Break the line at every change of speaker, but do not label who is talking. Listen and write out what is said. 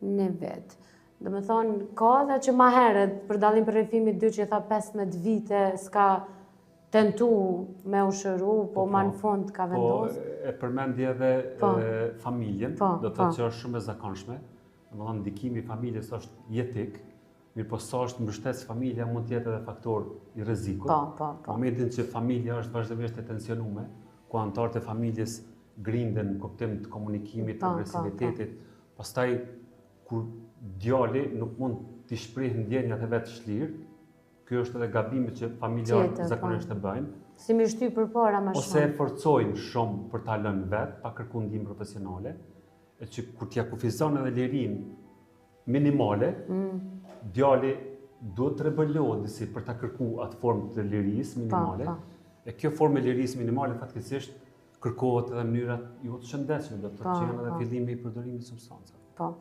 një vit. Dhe me thonë, ka edhe që ma herët, për dallim për rrëfimit 2 që tha 15 vite, s'ka tentu me u shëru, po ma në fund ka vendosë.
Po, e përmendi edhe familjen, do të thotë që është shumë e zakonshme. Domethënë, ndikimi i familjes është jetik, mirë po sa është mbështetës familja mund të jetë edhe faktor i rrezikut.
Po.
Momentin që familja është vazhdimisht e tensionuar, ku anëtarët e familjes grinden në kuptim të komunikimit, të agresivitetit, pastaj kur djali nuk mund t'i shprehë ndjenjat e vetë shlirë, kjo është edhe gabimi që familjarët zakonisht e bëjnë.
Si mi shty përpara më shumë.
Ose e forcojnë shumë për ta lënë vetë, pa kërku ndihmë profesionale, e që kur t'ja kufizon edhe lirin minimale, djali duhet të rebellohet disi për ta kërku atë formë të lirisë minimale, e kjo formë e lirisë minimale fatkeqësisht kërkohet edhe në mënyrat jo të shëndetshme, do të thotë që janë edhe fillimi i përdorimit të substancave.